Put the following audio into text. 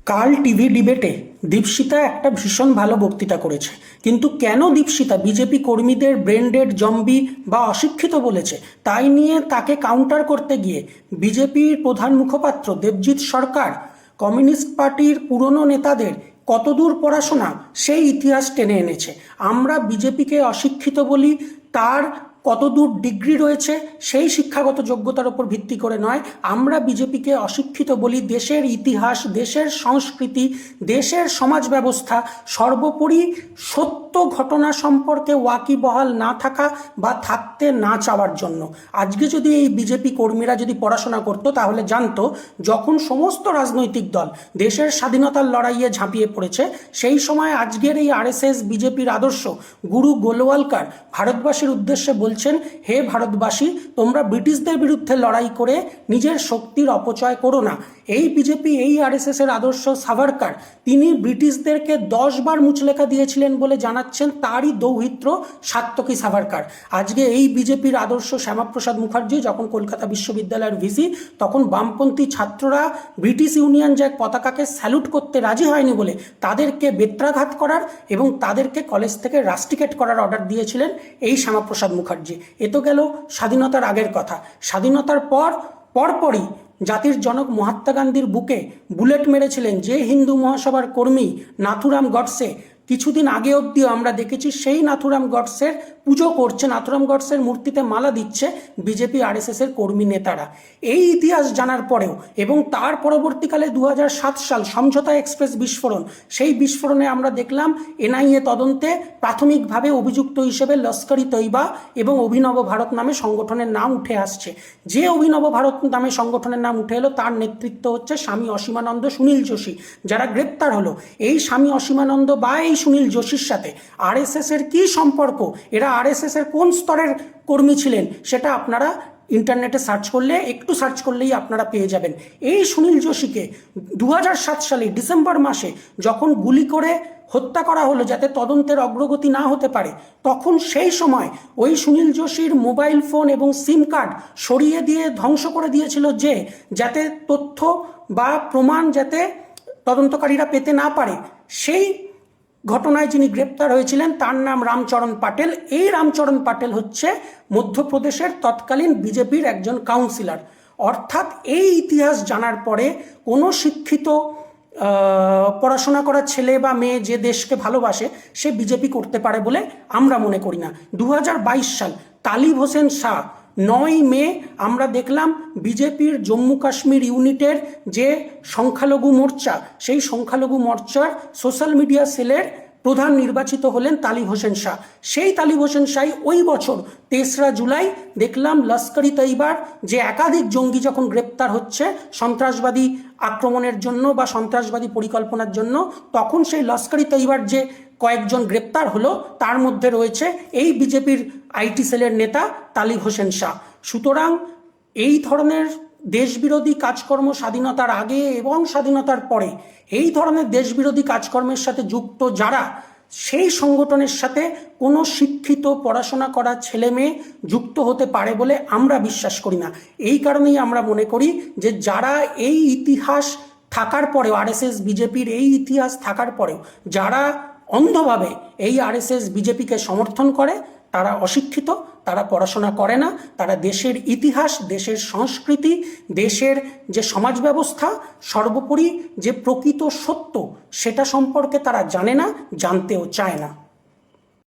কাল টিভি ডিবেটে দীপশিতা একটা ভীষণ ভালো বক্তৃতা করেছে, কিন্তু কেন দীপশিতা বিজেপি কর্মীদের ব্রেনডেড জম্বি বা অশিক্ষিত বলেছে তাই নিয়ে তাকে কাউন্টার করতে গিয়ে বিজেপির প্রধান মুখপাত্র দেবজিৎ সরকার কমিউনিস্ট পার্টির পুরনো নেতাদের কতদূর পড়াশোনা সেই ইতিহাস টেনে এনেছে। আমরা বিজেপিকে অশিক্ষিত বলি, তার কতদূর ডিগ্রি রয়েছে সেই শিক্ষাগত যোগ্যতার উপর ভিত্তি করে নয়। আমরা বিজেপিকে অশিক্ষিত বলি দেশের ইতিহাস, দেশের সংস্কৃতি, দেশের সমাজ ব্যবস্থা, সর্বোপরি সত্য ঘটনা সম্পর্কে ওয়াকিবহাল না থাকা বা থাকতে না চাওয়ার জন্য। আজকে যদি এই বিজেপি কর্মীরা যদি পড়াশোনা করতো তাহলে জানতো যখন সমস্ত রাজনৈতিক দল দেশের স্বাধীনতার লড়াইয়ে ঝাঁপিয়ে পড়েছে সেই সময় আজকের এই আরএসএস বিজেপির আদর্শ গুরু গোলওয়ালকার ভারতবাসীর উদ্দেশ্যে বলছেন, হে ভারতবাসী, তোমরা ব্রিটিশদের বিরুদ্ধে লড়াই করে নিজের শক্তির অপচয় করো না। এই বিজেপি, এই আরএসএস এর আদর্শ সাভারকার, তিনি ব্রিটিশদেরকে 10 বার মুচলেখা দিয়েছিলেন বলে জানাচ্ছেন তারই দৌহিত্র সাত্তকী সাভারকার। আজকে এই বিজেপির আদর্শ শ্যামাপ্রসাদ মুখার্জি যখন কলকাতা বিশ্ববিদ্যালয়ের ভিসি, তখন বামপন্থী ছাত্ররা ব্রিটিশ ইউনিয়ন জ্যাক পতাকাকে স্যালুট করতে রাজি হয়নি বলে তাদেরকে বেত্রাঘাত করার এবং তাদেরকে কলেজ থেকে রাস্টিকেট করার অর্ডার দিয়েছিলেন এই শ্যামাপ্রসাদ মুখার্জি। এ তো গেল স্বাধীনতার আগের কথা। স্বাধীনতার পরপরই জাতির জনক মহাত্মা গান্ধীর বুকে বুলেট মেরেছিলেন যে হিন্দু মহাসভার কর্মী নাথুরাম গডসে। কিছুদিন আগে অবধিও আমরা দেখেছি সেই নাথুরাম গডসের পুজো করছে, নাথুরাম গডসের মূর্তিতে মালা দিচ্ছে বিজেপি আরএসএস এর কর্মী নেতারা। এই ইতিহাস জানার পরেও এবং তার পরবর্তীকালে 2007 সাল সমঝোতা এক্সপ্রেস বিস্ফোরণ, সেই বিস্ফোরণে আমরা দেখলাম এনআইএ তদন্তে প্রাথমিকভাবে অভিযুক্ত হিসেবে লস্করি তৈবা এবং অভিনব ভারত নামে সংগঠনের নাম উঠে আসছে। যে অভিনব ভারত নামে সংগঠনের নাম উঠে এলো তার নেতৃত্ব হচ্ছে স্বামী অসীমানন্দ, সুনীল যোশী, যারা গ্রেপ্তার হলো। এই স্বামী অসীমানন্দ বা এই সুনীল যোশীর সাথে আরএসএস এর কি সম্পর্ক, এরা আরএসএস এর কোন স্তরের কর্মী ছিলেন, সেটা আপনারা ইন্টারনেটে একটু সার্চ করলেই আপনারা পেয়ে যাবেন। এই সুনীল যোশীকে 2007 সালে ডিসেম্বর মাসে যখন গুলি করে হত্যা করা হলো যাতে তদন্তের অগ্রগতি না হতে পারে, তখন সেই সময় ওই সুনীল যোশীর মোবাইল ফোন এবং সিম কার্ড সরিয়ে দিয়ে ধ্বংস করে দিয়েছিল, যাতে তথ্য বা প্রমাণ যাতে তদন্তকারীরা পেতে না পারে। সেই ঘটনায় যিনি গ্রেপ্তার হয়েছিলেন তার নাম রামচরণ পাটেল। এই রামচরণ পাটেল হচ্ছে মধ্যপ্রদেশের তৎকালীন বিজেপির একজন কাউন্সিলর। অর্থাৎ এই ইতিহাস জানার পরে কোনো শিক্ষিত পড়াশোনা করা ছেলে বা মেয়ে যে দেশকে ভালোবাসে সে বিজেপি করতে পারে বলে আমরা মনে করি না। 2022 সাল তালিব হোসেন শাহ 9 মে আমরা দেখলাম বিজেপির জম্মু কাশ্মীর ইউনিটের যে সংখ্যালঘু মোর্চা, সেই সংখ্যালঘু মোর্চার সোশ্যাল মিডিয়া সেলের প্রধান নির্বাচিত হলেন তালিব হোসেন শাহ। সেই তালিব হোসেন শাহ ওই বছর 3রা জুলাই দেখলাম লস্করি তৈবার যে একাধিক জঙ্গি যখন গ্রেপ্তার হচ্ছে সন্ত্রাসবাদী আক্রমণের জন্য বা সন্ত্রাসবাদী পরিকল্পনার জন্য, তখন সেই লস্করি তৈবার যে কয়েকজন গ্রেপ্তার হলো তার মধ্যে রয়েছে এই বিজেপির আইটি সেলের নেতা তালিব হোসেন শাহ। সুতরাং এই ধরনের দেশবিরোধী কাজকর্ম স্বাধীনতার আগে এবং স্বাধীনতার পরে এই ধরনের দেশবিরোধী কাজকর্মের সাথে যুক্ত যারা, সেই সংগঠনের সাথে কোনো শিক্ষিত পড়াশোনা করা ছেলে মেয়ে যুক্ত হতে পারে বলে আমরা বিশ্বাস করি না। এই কারণেই আমরা মনে করি যে যারা এই ইতিহাস থাকার পরেও, আরএসএস বিজেপির এই ইতিহাস থাকার পরেও যারা অন্ধভাবে এই আরএসএস বিজেপিকে সমর্থন করে, তারা অশিক্ষিত, তারা পড়াশোনা করে না, তারা দেশের ইতিহাস, দেশের সংস্কৃতি, দেশের যে সমাজ ব্যবস্থা, সর্বোপরি যে প্রকৃত সত্য সেটা সম্পর্কে তারা জানে না, জানতেও চায় না।